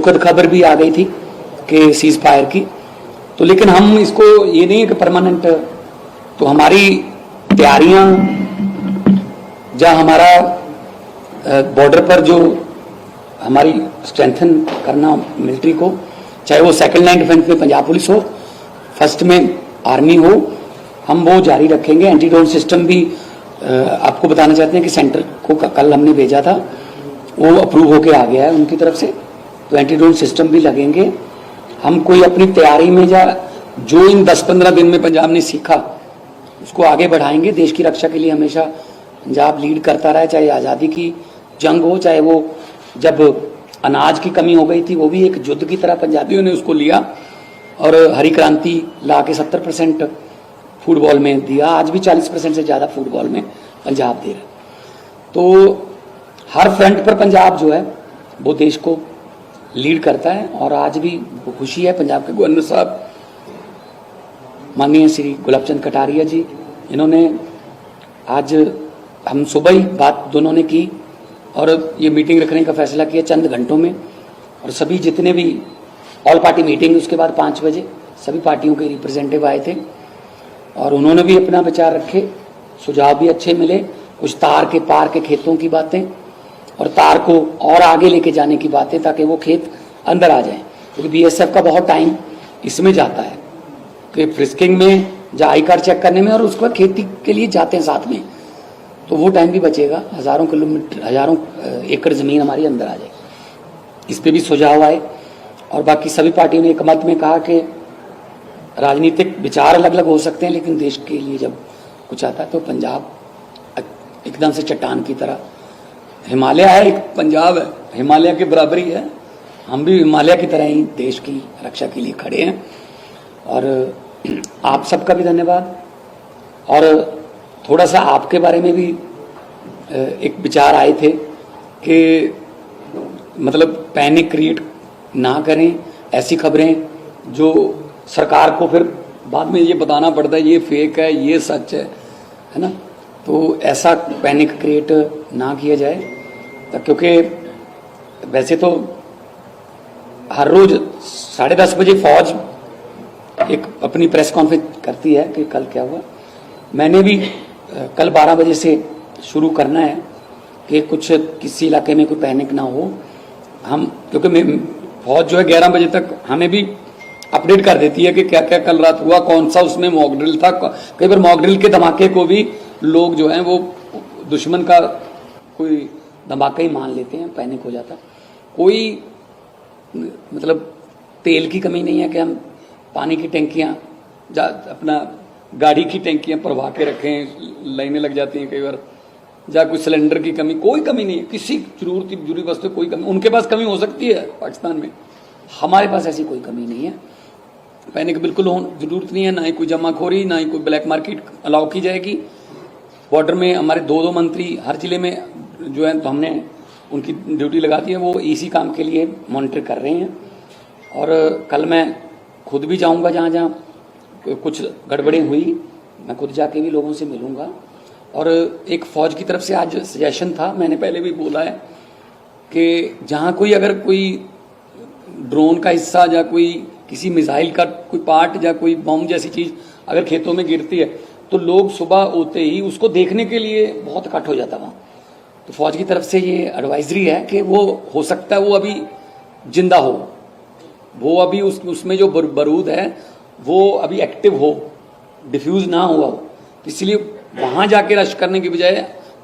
दुखद खबर भी आ गई थी कि सीज फायर की। तो लेकिन हम इसको ये नहीं है कि परमानेंट, तो हमारी तैयारियां जहाँ हमारा बॉर्डर पर जो हमारी स्ट्रेंथन करना मिलिट्री को, चाहे वो सेकंड लाइन डिफेंस में पंजाब पुलिस हो, फर्स्ट में आर्मी हो, हम वो जारी रखेंगे। एंटी ड्रोन सिस्टम भी आपको बताना चाहते हैं कि सेंटर को कल हमने भेजा था, वो अप्रूव होके आ गया है उनकी तरफ से, तो एंटी ड्रोन सिस्टम भी लगेंगे। हम कोई अपनी तैयारी में या जो इन 10-15 दिन में पंजाब ने सीखा उसको आगे बढ़ाएंगे। देश की रक्षा के लिए हमेशा पंजाब लीड करता रहा है, चाहे आज़ादी की जंग हो, चाहे वो जब अनाज की कमी हो गई थी वो भी एक युद्ध की तरह पंजाबियों ने उसको लिया और हरी क्रांति ला के 70% फुटबॉल में दिया। आज भी 40% से ज़्यादा फुटबॉल में पंजाब दे रहा है। तो हर फ्रंट पर पंजाब जो है वो देश को लीड करता है। और आज भी खुशी है पंजाब के गवर्नर साहब माननीय श्री गुलाबचंद कटारिया जी, इन्होंने आज हम सुबह ही बात दोनों ने की और ये मीटिंग रखने का फैसला किया चंद घंटों में। और सभी जितने भी ऑल पार्टी मीटिंग उसके बाद 5 बजे सभी पार्टियों के रिप्रेजेंटेटिव आए थे और उन्होंने भी अपना विचार रखे, सुझाव भी अच्छे मिले। कुछ तार के पार के खेतों की बातें और तार को और आगे लेके जाने की बातें, ताकि वो खेत अंदर आ जाएं, क्योंकि बीएसएफ का बहुत टाइम इसमें जाता है कि फ्रिस्किंग में या आई कार्ड चेक करने में, और उसके बाद खेती के लिए जाते हैं साथ में, तो वो टाइम भी बचेगा। हजारों किलोमीटर, हजारों एकड़ जमीन हमारी अंदर आ जाएगी। इस पर भी सुझाव आए और बाकी सभी पार्टियों ने एक मत में कहा कि राजनीतिक विचार अलग अलग हो सकते हैं, लेकिन देश के लिए जब कुछ आता है तो पंजाब एकदम से चट्टान की तरह, हिमालय है एक पंजाब है, हिमालय के बराबरी है, हम भी हिमालय की तरह ही देश की रक्षा के लिए खड़े हैं। और आप सबका भी धन्यवाद। और थोड़ा सा आपके बारे में भी एक विचार आए थे कि मतलब पैनिक क्रिएट ना करें, ऐसी खबरें जो सरकार को फिर बाद में ये बताना पड़ता है ये फेक है ये सच है ना, तो ऐसा पैनिक क्रिएट ना किया जाए। क्योंकि वैसे तो हर रोज 10:30 बजे फौज एक अपनी प्रेस कॉन्फ्रेंस करती है कि कल क्या हुआ। मैंने भी कल 12 बजे से शुरू करना है कि कुछ किसी इलाके में कोई पैनिक ना हो। हम क्योंकि फौज जो है 11 बजे तक हमें भी अपडेट कर देती है कि क्या क्या कल रात हुआ, कौन सा उसमें मॉक ड्रिल था। कई बार मॉक ड्रिल के धमाके को भी लोग जो हैं वो दुश्मन का कोई धमाका ही मान लेते हैं, पैनिक हो जाता। कोई मतलब तेल की कमी नहीं है कि हम पानी की टैंकियां अपना गाड़ी की टैंकियां भरवा के रखें, लाइनें लग जाती हैं कई बार, या कोई सिलेंडर की कमी, कोई कमी नहीं है किसी जरूरी वस्तु कोई कमी। उनके पास कमी हो सकती है पाकिस्तान में, हमारे पास ऐसी कोई कमी नहीं है। पैनिक बिल्कुल जरूरत नहीं है, ना ही कोई जमाखोरी, ना ही कोई ब्लैक मार्केट अलाउ की जाएगी। बॉर्डर में हमारे 2-2 मंत्री हर जिले में जो है, तो हमने उनकी ड्यूटी लगा दी है, वो इसी काम के लिए मॉनिटर कर रहे हैं। और कल मैं खुद भी जाऊंगा जहाँ जहाँ कुछ गड़बड़ी हुई, मैं खुद जाके भी लोगों से मिलूंगा। और एक फौज की तरफ से आज सजेशन था, मैंने पहले भी बोला है कि जहाँ कोई अगर कोई ड्रोन का हिस्सा या कोई किसी मिसाइल का कोई पार्ट या कोई बम जैसी चीज़ अगर खेतों में गिरती है तो लोग सुबह होते ही उसको देखने के लिए बहुत इकट्ठा हो जाता वहाँ। तो फौज की तरफ से ये एडवाइजरी है कि वो हो सकता है वो अभी जिंदा हो, वो अभी उसमें जो बारूद है वो अभी एक्टिव हो, डिफ्यूज ना हुआ हो। इसलिए वहाँ जाके रश करने की बजाय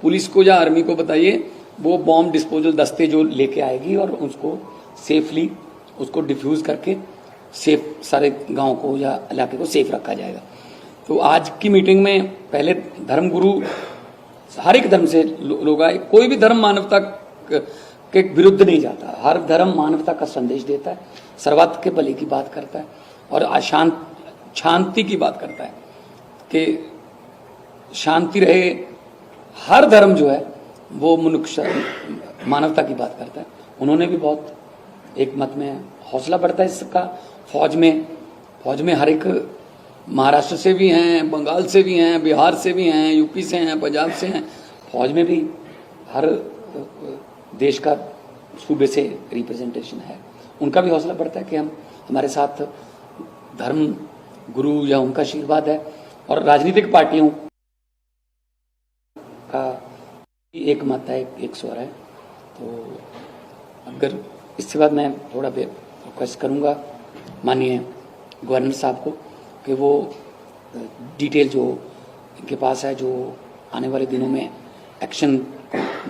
पुलिस को या आर्मी को बताइए, वो बॉम्ब डिस्पोजल दस्ते जो लेके आएगी और उसको सेफली उसको डिफ्यूज करके सेफ सारे गांव को या इलाके को सेफ रखा जाएगा। तो आज की मीटिंग में पहले धर्मगुरु हर एक धर्म से लोग आए, कोई भी धर्म मानवता के विरुद्ध नहीं जाता, हर धर्म मानवता का संदेश देता है, सर्वत्र के भले की बात करता है और शांति की बात करता है कि शांति रहे। हर धर्म जो है वो मनुष्य मानवता की बात करता है। उन्होंने भी बहुत एक मत में हौसला बढ़ता है इसका। फौज में हर एक महाराष्ट्र से भी हैं, बंगाल से भी हैं, बिहार से भी हैं, यूपी से हैं, पंजाब से हैं। फौज में भी हर देश का सूबे से रिप्रेजेंटेशन है उनका भी हौसला बढ़ता है कि हम हमारे साथ धर्म गुरु या उनका आशीर्वाद है। और राजनीतिक पार्टियों का एक मत है, एक स्वर है। तो अगर इसके बाद मैं थोड़ा रिक्वेस्ट करूंगा माननीय गवर्नर साहब को कि वो डिटेल जो इनके पास है, जो आने वाले दिनों में एक्शन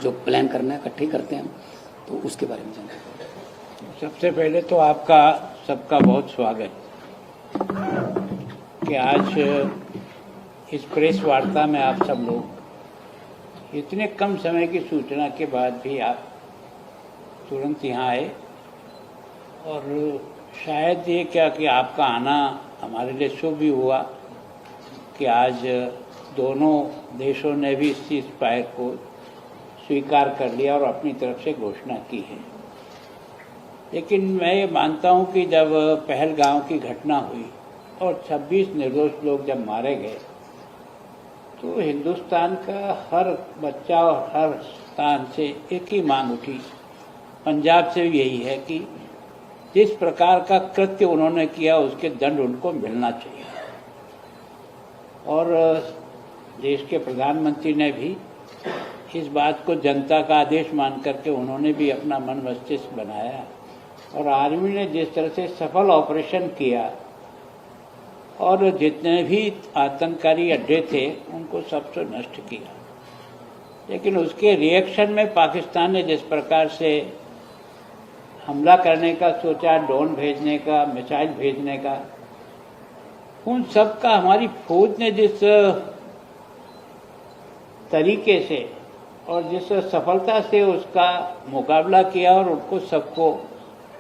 जो प्लान करना है इकट्ठे करते हैं, तो उसके बारे में जानें। सबसे पहले तो आपका सबका बहुत स्वागत कि आज इस प्रेस वार्ता में आप सब लोग इतने कम समय की सूचना के बाद भी आप तुरंत यहाँ आए। और शायद ये क्या कि आपका आना हमारे लिए शुभ भी हुआ कि आज दोनों देशों ने भी इस सीज़फायर को स्वीकार कर लिया और अपनी तरफ से घोषणा की है। लेकिन मैं ये मानता हूँ कि जब पहलगाम की घटना हुई और 26 निर्दोष लोग जब मारे गए, तो हिंदुस्तान का हर बच्चा और हर स्थान से एक ही मांग उठी, पंजाब से भी यही है कि जिस प्रकार का कृत्य उन्होंने किया उसके दंड उनको मिलना चाहिए। और देश के प्रधानमंत्री ने भी इस बात को जनता का आदेश मान करके उन्होंने भी अपना मन मस्तिष्क बनाया। और आर्मी ने जिस तरह से सफल ऑपरेशन किया और जितने भी आतंककारी अड्डे थे उनको सबसे नष्ट किया, लेकिन उसके रिएक्शन में पाकिस्तान ने जिस प्रकार से हमला करने का सोचा, ड्रोन भेजने का, मिसाइल भेजने का, उन सब का हमारी फौज ने जिस तरीके से और जिस सफलता से उसका मुकाबला किया और उनको सबको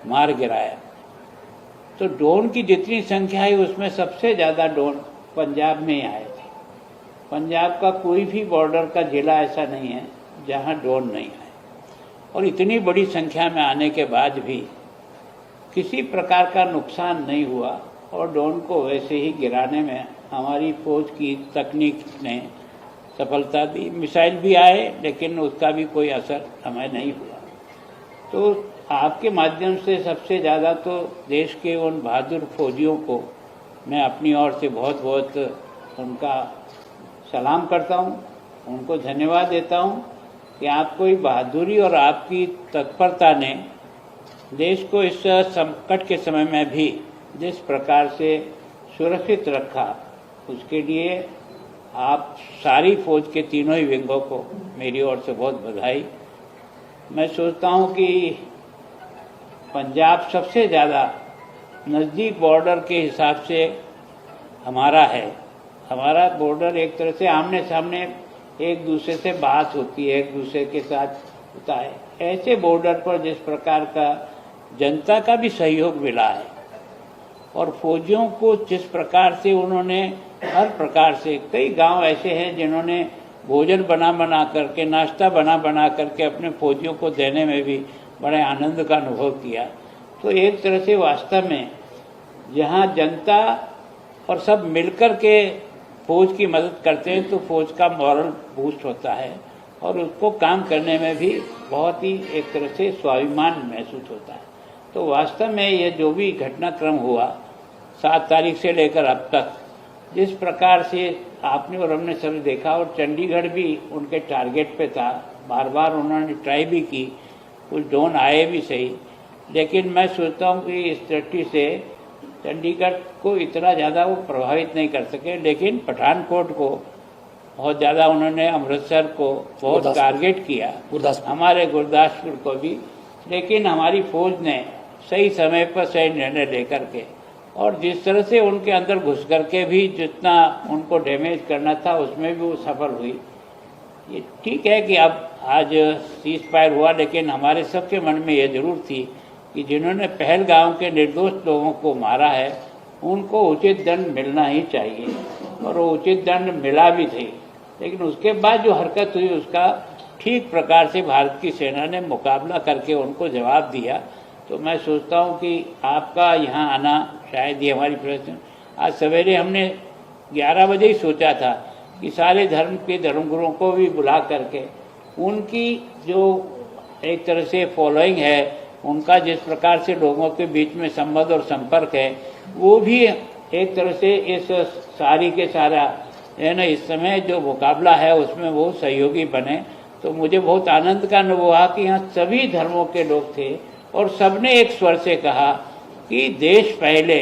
मार गिराया। तो ड्रोन की जितनी संख्या है उसमें सबसे ज़्यादा ड्रोन पंजाब में ही आए थे। पंजाब का कोई भी बॉर्डर का जिला ऐसा नहीं है जहां ड्रोन नहीं आए। और इतनी बड़ी संख्या में आने के बाद भी किसी प्रकार का नुकसान नहीं हुआ और ड्रोन को वैसे ही गिराने में हमारी फौज की तकनीक ने सफलता दी। मिसाइल भी आए लेकिन उसका भी कोई असर हमें नहीं हुआ। तो आपके माध्यम से सबसे ज़्यादा तो देश के उन बहादुर फौजियों को मैं अपनी ओर से बहुत बहुत उनका सलाम करता हूं, उनको धन्यवाद देता हूं कि आपकी बहादुरी और आपकी तत्परता ने देश को इस संकट के समय में भी जिस प्रकार से सुरक्षित रखा, उसके लिए आप सारी फौज के तीनों ही विंगों को मेरी ओर से बहुत बधाई। मैं सोचता हूं कि पंजाब सबसे ज़्यादा नज़दीक बॉर्डर के हिसाब से हमारा है। हमारा बॉर्डर एक तरह से आमने सामने एक दूसरे से बात होती है, एक दूसरे के साथ होता है। ऐसे बॉर्डर पर जिस प्रकार का जनता का भी सहयोग मिला है और फौजियों को जिस प्रकार से उन्होंने हर प्रकार से, कई गांव ऐसे हैं जिन्होंने भोजन बना बना करके, नाश्ता बना बना करके अपने फौजियों को देने में भी बड़े आनंद का अनुभव किया। तो एक तरह से वास्तव में जहां जनता और सब मिलकर के फौज की मदद करते हैं तो फौज का मॉरल बूस्ट होता है और उसको काम करने में भी बहुत ही एक तरह से स्वाभिमान महसूस होता है। तो वास्तव में ये जो भी घटनाक्रम हुआ 7 तारीख से लेकर अब तक, जिस प्रकार से आपने और हमने सब देखा, और चंडीगढ़ भी उनके टारगेट पे था, बार बार उन्होंने ट्राई भी की, कुछ ड्रोन आए भी सही, लेकिन मैं सोचता हूँ कि इस दृष्टि से चंडीगढ़ को इतना ज़्यादा वो प्रभावित नहीं कर सके। लेकिन पठानकोट को बहुत ज़्यादा उन्होंने, अमृतसर को बहुत टारगेट किया, हमारे गुरदासपुर को भी। लेकिन हमारी फौज ने सही समय पर सही निर्णय लेकर के और जिस तरह से उनके अंदर घुस करके भी जितना उनको डैमेज करना था उसमें भी वो सफल हुई। ये ठीक है कि अब आज सीज़फायर हुआ, लेकिन हमारे सबके मन में ये जरूर थी कि जिन्होंने पहलगाम के निर्दोष लोगों को मारा है उनको उचित दंड मिलना ही चाहिए, और वो उचित दंड मिला भी थी। लेकिन उसके बाद जो हरकत हुई उसका ठीक प्रकार से भारत की सेना ने मुकाबला करके उनको जवाब दिया। तो मैं सोचता हूँ कि आपका यहाँ आना, शायद ये हमारी प्रश्न, आज सवेरे हमने 11 बजे ही सोचा था कि सारे धर्म के धर्मगुरुओं को भी बुला करके उनकी जो एक तरह से फॉलोइंग है उनका जिस प्रकार से लोगों के बीच में संबंध और संपर्क है, वो भी एक तरह से इस सारी के सारा है ना, इस समय जो मुकाबला है उसमें वो सहयोगी बने। तो मुझे बहुत आनंद का अनुभव हुआ कि यहाँ सभी धर्मों के लोग थे और सबने एक स्वर से कहा कि देश पहले,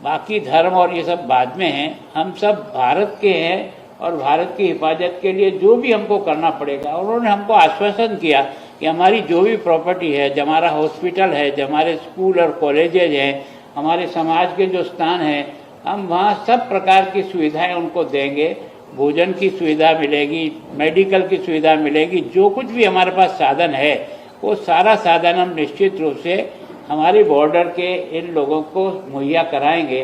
बाकी धर्म और ये सब बाद में हैं, हम सब भारत के हैं और भारत की हिफाजत के लिए जो भी हमको करना पड़ेगा। और उन्होंने हमको आश्वासन किया कि हमारी जो भी प्रॉपर्टी है, जो हमारा हॉस्पिटल है, जो हमारे स्कूल और कॉलेजेज हैं, हमारे समाज के जो स्थान हैं, हम वहाँ सब प्रकार की सुविधाएं उनको देंगे। भोजन की सुविधा मिलेगी, मेडिकल की सुविधा मिलेगी, जो कुछ भी हमारे पास साधन है वो सारा साधन हम निश्चित रूप से हमारे बॉर्डर के इन लोगों को मुहैया कराएंगे।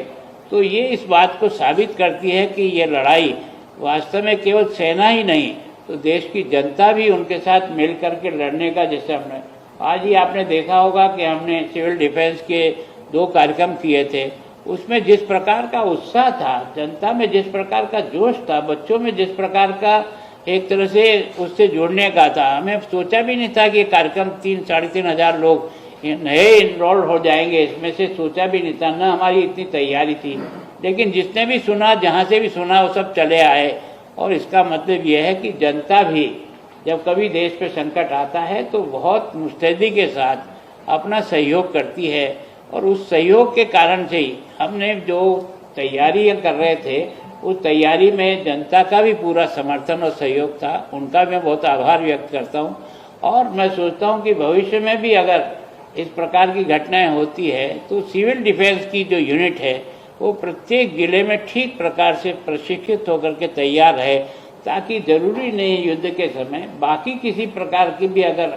तो ये इस बात को साबित करती है कि ये लड़ाई वास्तव में केवल सेना ही नहीं, तो देश की जनता भी उनके साथ मिल करके लड़ने का, जैसे हमने आज ही आपने देखा होगा कि हमने सिविल डिफेंस के 2 कार्यक्रम किए थे, उसमें जिस प्रकार का उत्साह था, जनता में जिस प्रकार का जोश था, बच्चों में जिस प्रकार का एक तरह से उससे जुड़ने का था, हमें सोचा भी नहीं था कि कार्यक्रम 3-3.5 हजार लोग नए इनरोल हो जाएंगे, इसमें से सोचा भी नहीं था, न हमारी इतनी तैयारी थी। लेकिन जिसने भी सुना, जहाँ से भी सुना, वो सब चले आए। और इसका मतलब यह है कि जनता भी जब कभी देश पे संकट आता है तो बहुत मुस्तैदी के साथ अपना सहयोग करती है। और उस सहयोग के कारण से ही हमने जो तैयारियां कर रहे थे, उस तैयारी में जनता का भी पूरा समर्थन और सहयोग था। उनका मैं बहुत आभार व्यक्त करता हूं। और मैं सोचता हूं कि भविष्य में भी अगर इस प्रकार की घटनाएं होती है तो सिविल डिफेंस की जो यूनिट है वो प्रत्येक जिले में ठीक प्रकार से प्रशिक्षित होकर के तैयार रहे, ताकि जरूरी नहीं युद्ध के समय बाकी किसी प्रकार की भी अगर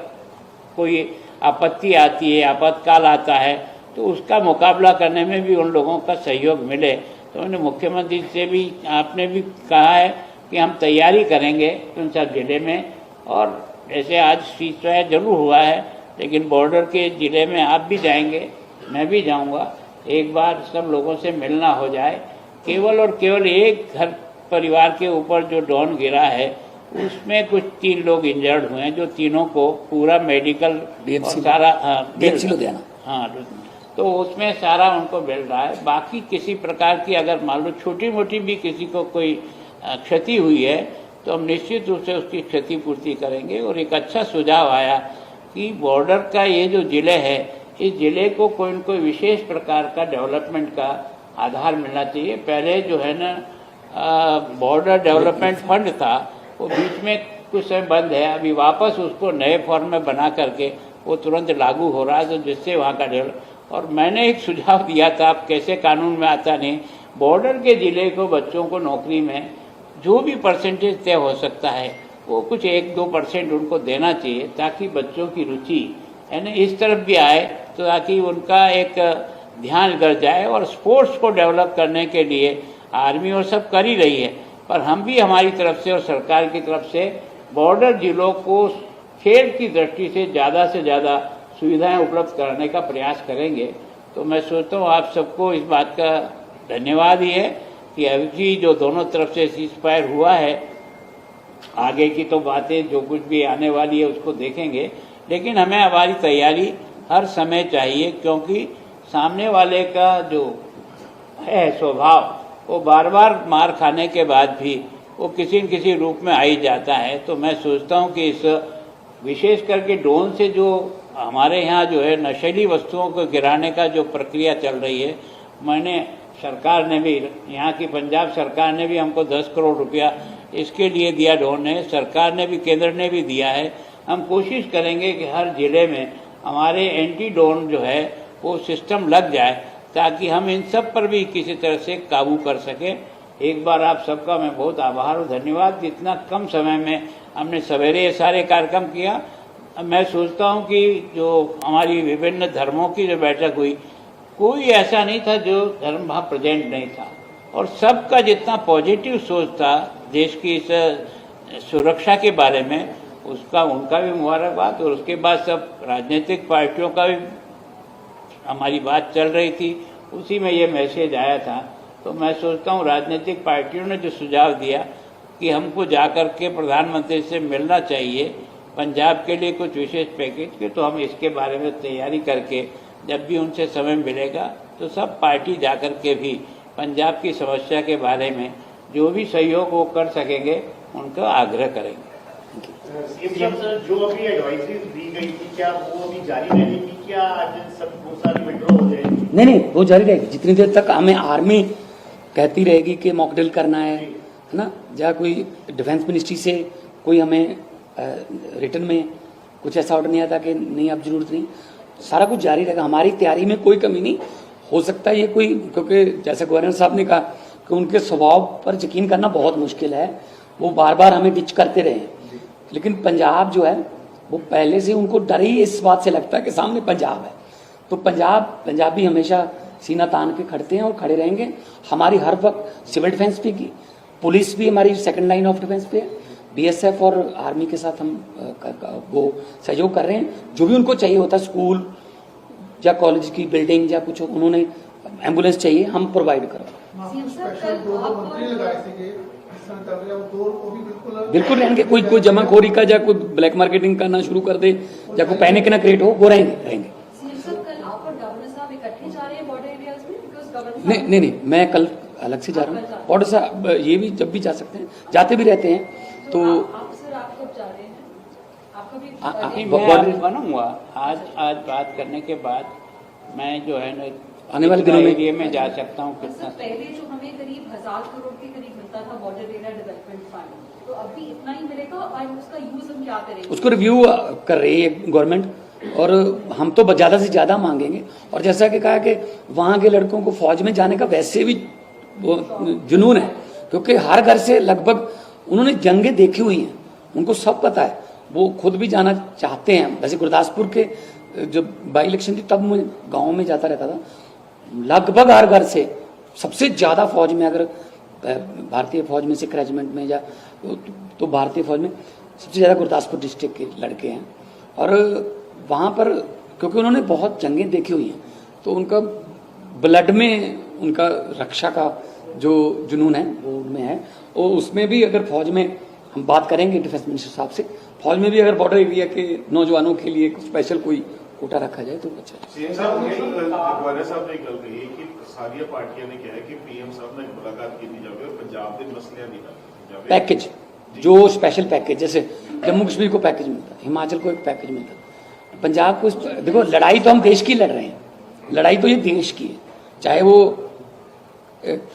कोई आपत्ति आती है, आपातकाल आता है, तो उसका मुकाबला करने में भी उन लोगों का सहयोग मिले। तो उन्होंने मुख्यमंत्री से भी, आपने भी कहा है कि हम तैयारी करेंगे उन सब जिले में। और ऐसे आज सीज़फायर जरूर हुआ है, लेकिन बॉर्डर के जिले में आप भी जाएंगे, मैं भी जाऊंगा, एक बार सब लोगों से मिलना हो जाए। केवल और केवल एक घर परिवार के ऊपर जो ड्रोन गिरा है उसमें कुछ 3 लोग इंजर्ड हुए हैं, जो तीनों को पूरा मेडिकल और सारा लुधियाना, हाँ, तो उसमें सारा उनको मिल रहा है। बाकी किसी प्रकार की अगर मान लो छोटी मोटी भी किसी को कोई क्षति हुई है तो हम निश्चित रूप से उसकी क्षतिपूर्ति करेंगे। और एक अच्छा सुझाव आया कि बॉर्डर का ये जो जिले है, इस जिले को कोई न कोई विशेष प्रकार का डेवलपमेंट का आधार मिलना चाहिए। पहले जो है ना बॉर्डर डेवलपमेंट फंड था, वो बीच में कुछ समय बंद है, अभी वापस उसको नए फॉर्म में बना करके वो तुरंत लागू हो रहा है, तो जिससे वहाँ का डेवलप। और मैंने एक सुझाव दिया था, अब कैसे कानून में आता नहीं, बॉर्डर के जिले को बच्चों को नौकरी में जो भी परसेंटेज तय हो सकता है वो कुछ 1-2% उनको देना चाहिए, ताकि बच्चों की रुचि है ना इस तरफ भी आए, तो ताकि उनका एक ध्यान कर जाए। और स्पोर्ट्स को डेवलप करने के लिए आर्मी और सब कर ही रही है, पर हम भी हमारी तरफ से और सरकार की तरफ से बॉर्डर जिलों को खेल की दृष्टि से ज़्यादा सुविधाएं उपलब्ध कराने का प्रयास करेंगे। तो मैं सोचता हूँ आप सबको इस बात का धन्यवाद ही है कि अभी जो दोनों तरफ से सीज़फायर हुआ है, आगे की तो बातें जो कुछ भी आने वाली है उसको देखेंगे, लेकिन हमें हमारी तैयारी हर समय चाहिए, क्योंकि सामने वाले का जो है स्वभाव, वो बार बार मार खाने के बाद भी वो किसी न किसी रूप में आ ही जाता है। तो मैं सोचता हूँ कि इस विशेष करके ड्रोन से जो हमारे यहाँ जो है नशीली वस्तुओं को गिराने का जो प्रक्रिया चल रही है, मैंने सरकार ने भी, यहाँ की पंजाब सरकार ने भी हमको 10 करोड़ रुपया इसके लिए दिया, ड्रोन ने, सरकार ने भी, केंद्र ने भी दिया है। हम कोशिश करेंगे कि हर जिले में हमारे एंटी ड्रोन जो है वो सिस्टम लग जाए, ताकि हम इन सब पर भी किसी तरह से काबू कर सकें। एक बार आप सबका मैं बहुत आभार और धन्यवाद, इतना कम समय में हमने सवेरे ये सारे कार्यक्रम किया। मैं सोचता हूँ कि जो हमारी विभिन्न धर्मों की जो बैठक हुई, कोई ऐसा नहीं था जो धर्म वहाँ प्रेजेंट नहीं था, और सबका जितना पॉजिटिव सोच था देश की इस सुरक्षा के बारे में, उसका उनका भी मुबारकबाद। और उसके बाद सब राजनीतिक पार्टियों का भी हमारी बात चल रही थी, उसी में ये मैसेज आया था। तो मैं सोचता हूँ राजनीतिक पार्टियों ने जो सुझाव दिया कि हमको जाकर के प्रधानमंत्री से मिलना चाहिए पंजाब के लिए कुछ विशेष पैकेज के, तो हम इसके बारे में तैयारी करके जब भी उनसे समय मिलेगा तो सब पार्टी जाकर के भी पंजाब की समस्या के बारे में जो भी सहयोग वो कर सकेंगे उनका आग्रह करेंगे। सीएम सर, जो अभी एडवाइजरी दी गई थी क्या वो अभी जारी रहेगी, क्या आज सब वो सारी विड्रॉ हो जाएगी? नहीं, वो जारी रहेगी जितनी देर तक हमें आर्मी कहती रहेगी कि मॉक ड्रिल करना है ना, या कोई डिफेंस मिनिस्ट्री से कोई हमें रिटर्न में कुछ ऐसा ऑर्डर नहीं आता कि नहीं अब जरूरत नहीं, सारा कुछ जारी रहेगा। हमारी तैयारी में कोई कमी नहीं हो सकता। ये कोई, क्योंकि जैसे गवर्नर साहब ने कहा कि उनके स्वभाव पर यकीन करना बहुत मुश्किल है, वो बार बार हमें डिच करते रहे, लेकिन पंजाब जो है वो पहले से उनको डर ही इस बात से लगता है कि सामने पंजाब है। तो पंजाबी हमेशा सीना तान के खड़ते हैं और खड़े रहेंगे। हमारी हर वक्त सिविल डिफेंस भी की, पुलिस भी हमारी सेकंड लाइन ऑफ डिफेंस पे है, बीएसएफ और आर्मी के साथ हम वो सहयोग कर रहे हैं। जो भी उनको चाहिए होता है, स्कूल या कॉलेज की बिल्डिंग या कुछ उन्होंने एम्बुलेंस चाहिए, हम प्रोवाइड करो। बिल्कुल रहेंगे। कोई जमाखोरी का या कोई ब्लैक मार्केटिंग करना शुरू कर दे या कोई पैनिक ना क्रिएट हो, वो रहेंगे। नहीं, मैं कल अलग से जा रहा हूँ। बॉर्डर से ये भी जब भी जा सकते हैं, जाते भी रहते हैं। तो मैं बनूंगा आज बात करने के बाद मैं जो है ना आने वाले दिनों में एरिया में जा सकता हूँ। कितना पहले जो हमें करीब 1000 करोड़ के करीब मिलता था बॉर्डर एरिया डेवलपमेंट फंड, तो अभी इतना ही मिलेगा और उसका यूज हम क्या करेंगे? उसको रिव्यू कर रही है गवर्नमेंट, और हम तो ज्यादा से ज्यादा मांगेंगे। और जैसा कि कहा कि वहां के लड़कों को फौज में जाने का वैसे भी वो जुनून है, क्योंकि हर घर से लगभग उन्होंने जंगें देखी हुई हैं, उनको सब पता है, वो खुद भी जाना चाहते हैं। वैसे गुरदासपुर के जब बाई इलेक्शन थी तब मैं गाँव में जाता रहता था, लगभग हर घर से सबसे ज्यादा फौज में, अगर भारतीय फौज में सिख रेजिमेंट में या तो भारतीय फौज में सबसे ज्यादा गुरदासपुर डिस्ट्रिक्ट के लड़के हैं। और वहां पर क्योंकि उन्होंने बहुत जंगें देखी हुई हैं, तो उनका ब्लड में उनका रक्षा का जो जुनून है वो उनमें है। और उसमें भी अगर फौज में हम बात करेंगे डिफेंस मिनिस्टर साहब से, फौज में भी अगर बॉर्डर एरिया के नौजवानों के लिए स्पेशल कोई कोटा रखा जाए तो अच्छा है। सीएम साहब ने कल कही कि सारी पार्टियां ने कहा है कि पीएम साहब ने मुलाकात की जाए और पंजाब के मसले निकाले पैकेज, जो स्पेशल पैकेज, जैसे जम्मू कश्मीर को पैकेज मिलता है, हिमाचल को एक पैकेज मिलता है, पंजाब को। देखो, लड़ाई तो हम देश की लड़ रहे हैं, लड़ाई तो ये देश की है, चाहे वो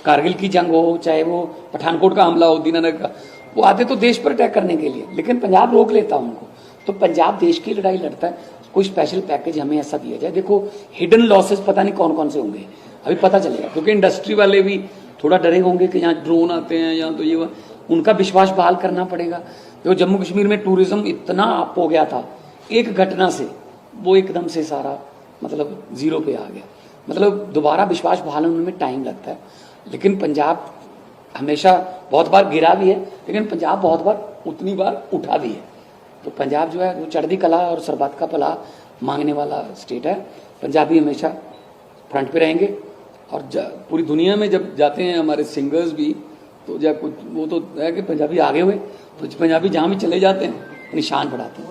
कारगिल की जंग हो, चाहे वो पठानकोट का हमला हो, दीनानगर का, वो आते तो देश पर अटैक करने के लिए, लेकिन पंजाब रोक लेता उनको। तो पंजाब देश की लड़ाई लड़ता है, कोई स्पेशल पैकेज हमें ऐसा दिया जाए। देखो, हिडन लॉसेस पता नहीं कौन कौन से होंगे, अभी पता चलेगा, क्योंकि इंडस्ट्री वाले भी थोड़ा डरे होंगे कि यहाँ ड्रोन आते हैं, यहाँ तो ये उनका विश्वास बहाल करना पड़ेगा। देखो, जम्मू कश्मीर में टूरिज्म इतना अप हो गया था एक घटना से, वो एकदम से सारा मतलब जीरो पे आ गया। मतलब दोबारा विश्वास बहाल होने में टाइम लगता है, लेकिन पंजाब हमेशा बहुत बार गिरा भी है, लेकिन पंजाब बहुत बार उतनी बार उठा भी है। तो पंजाब जो है वो चढ़ती कला और सरबत का भला मांगने वाला स्टेट है। पंजाबी हमेशा फ्रंट पे रहेंगे, और पूरी दुनिया में जब जाते हैं हमारे सिंगर्स भी, तो जब कुछ वो तो है कि पंजाबी आगे हुए, तो पंजाबी जहाँ भी चले जाते हैं निशान बढ़ाते हैं।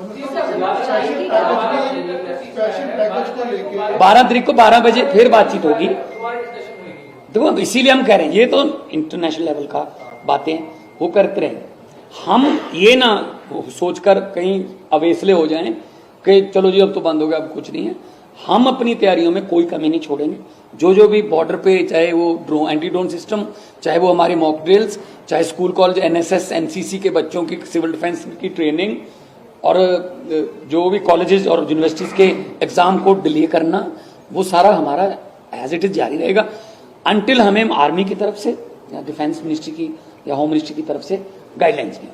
12 तारीख को 12 बजे फिर बातचीत होगी। देखो, इसीलिए हम कह रहे हैं, ये तो इंटरनेशनल लेवल का बातें वो करते रहेंगे। हम ये ना सोचकर कहीं अवेसले हो जाएं कि चलो जी अब तो बंद हो गया, अब कुछ नहीं है। हम अपनी तैयारियों में कोई कमी नहीं छोड़ेंगे। जो भी बॉर्डर पे, चाहे वो एंटी ड्रोन सिस्टम, चाहे वो हमारी मॉक ड्रिल्स, चाहे स्कूल कॉलेज एनएसएस एनसीसी के बच्चों की सिविल डिफेंस की ट्रेनिंग, और जो भी कॉलेजेस और यूनिवर्सिटीज के एग्जाम को डिले करना, वो सारा हमारा एज इट इज जारी रहेगा अनटिल हमें आर्मी की तरफ से या डिफेंस मिनिस्ट्री की या होम मिनिस्ट्री की तरफ से गाइडलाइंस में।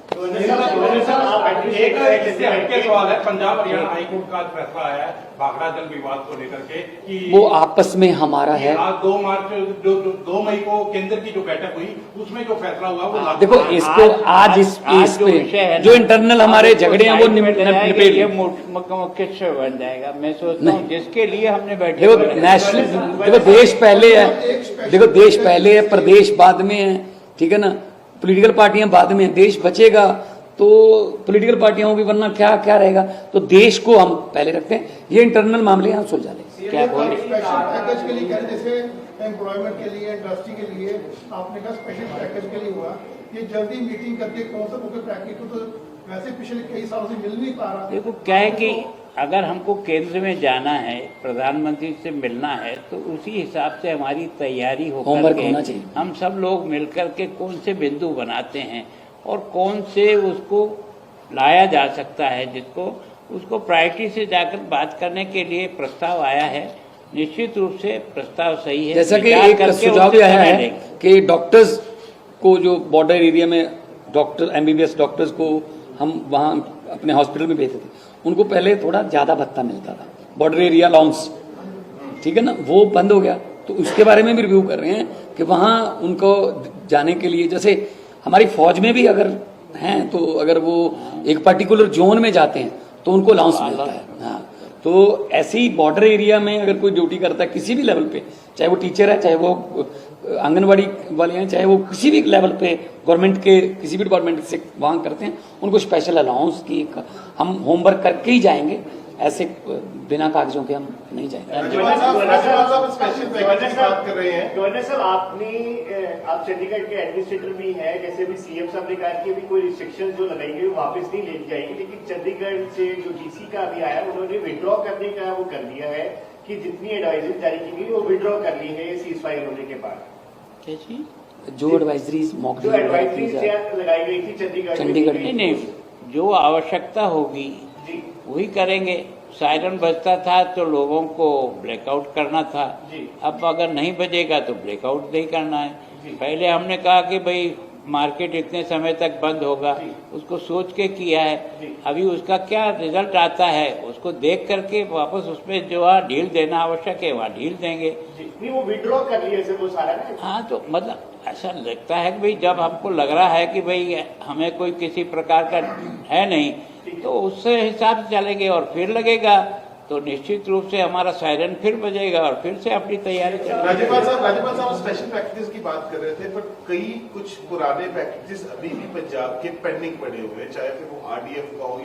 सवाल है, पंजाब हरियाणा हाईकोर्ट का फैसला आया है भाखड़ा जल विवाद को लेकर के कि वो आपस में हमारा है। 2 मई को केंद्र की जो बैठक हुई उसमें जो फैसला हुआ वो देखो, इसको आज इस पे जो इंटरनल हमारे झगड़े हैं वो निपटेंगे, ये मुख्य विषय बन जाएगा। मैं सोचता हूँ जिसके लिए हमने बैठे, देखो नेशनल, देखो देश पहले है, देखो देश पहले है, प्रदेश बाद में है, ठीक है ना, पॉलिटिकल पार्टियां बाद में, देश बचेगा तो पॉलिटिकल पार्टियां होंगी, वरना क्या क्या रहेगा। तो देश को हम पहले रखते हैं, ये इंटरनल मामले हम सुलझा लेंगे। क्या बोले? स्पेशल पैकेज के लिए कह रहे, जैसे एम्प्लॉयमेंट के लिए, इंडस्ट्री के लिए आपने कहा स्पेशल पैकेज के लिए हुआ, ये जल्दी मीटिंग करके कौन सा क्योंकि पैकेज को तो वैसे पिछले कई सालों से मिल नहीं पा रहा। देखो क्या है कि अगर हमको केंद्र में जाना है, प्रधानमंत्री से मिलना है, तो उसी हिसाब से हमारी तैयारी होकर होमवर्क के होना चाहिए। हम सब लोग मिलकर के कौन से बिंदु बनाते हैं और कौन से उसको लाया जा सकता है, जिसको उसको प्रायोरिटी से जाकर बात करने के लिए प्रस्ताव आया है। निश्चित रूप से प्रस्ताव सही है। जैसा कि विचार एक करके सुझाव भी उससे आया समय है लेंगे। कि डॉक्टर्स को, जो बॉर्डर एरिया में डॉक्टर एमबीबीएस डॉक्टर्स को हम वहाँ अपने हॉस्पिटल में भेजते थे, उनको पहले थोड़ा ज्यादा भत्ता मिलता था, बॉर्डर एरिया अलाउंस, ठीक है ना, वो बंद हो गया। तो उसके बारे में भी रिव्यू कर रहे हैं कि वहाँ उनको जाने के लिए, जैसे हमारी फौज में भी अगर हैं तो अगर वो एक पर्टिकुलर जोन में जाते हैं तो उनको अलाउंस मिलता है। हाँ, तो ऐसी बॉर्डर एरिया में अगर कोई ड्यूटी करता है किसी भी लेवल पे, चाहे वो टीचर है, चाहे वो आंगनवाड़ी वाले हैं, चाहे वो किसी भी लेवल पे गवर्नमेंट के किसी भी डिपार्टमेंट से वहाँ करते हैं, उनको स्पेशल अलाउंस की हम होमवर्क करके ही जाएंगे। ऐसे बिना कागजों के हम नहीं जाएंगे। राज्यपाल साहब स्पेशल पैकेज की बात कर रहे हैं। गवर्नर साहब, आप चंडीगढ़ के एडमिनिस्ट्रेटर भी हैं, जैसे भी सीएम साहब ने कहा कि अभी कोई रिस्ट्रिक्शन जो लगाएंगे वो वापस नहीं लेके जाएंगे, लेकिन चंडीगढ़ से जो डीसी का अभी आया उन्होंने विड्रॉ करने का वो कर दिया है कि जितनी एडवाइजरी जारी की गई वो विड्रॉ कर ली है सीज फायर होने के बाद। जो एडवाइजरीज मॉक जो एडवाइजरी लगाई गई थी चंडीगढ़ में, नहीं, जो आवश्यकता होगी जी वही करेंगे। सायरन बजता था तो लोगों को ब्लैकआउट करना था, जी। अब अगर नहीं बजेगा तो ब्लैकआउट नहीं करना है। जी। पहले हमने कहा कि भाई मार्केट इतने समय तक बंद होगा, जी। उसको सोच के किया है। जी। अभी उसका क्या रिजल्ट आता है उसको देख करके वापस उसमें जो है ढील देना आवश्यक है वहाँ ढील देंगे। जी, नहीं वो विड्रॉ कर लिया सर वो सारा ना। हाँ, तो मतलब ऐसा लगता है कि भाई जब हमको लग रहा है कि भाई हमें कोई किसी प्रकार का है नहीं, तो उससे हिसाब से चलेंगे और फिर लगेगा तो निश्चित रूप से हमारा सायरन फिर बजेगा और फिर से अपनी तैयारी चलेगी। राज्यपाल साहब स्पेशल पैकेजेस की बात कर रहे थे, पर कई कुछ पुराने पैकेजेस अभी भी पंजाब के पेंडिंग पड़े हुए हैं, चाहे फिर वो आरडीएफ का हो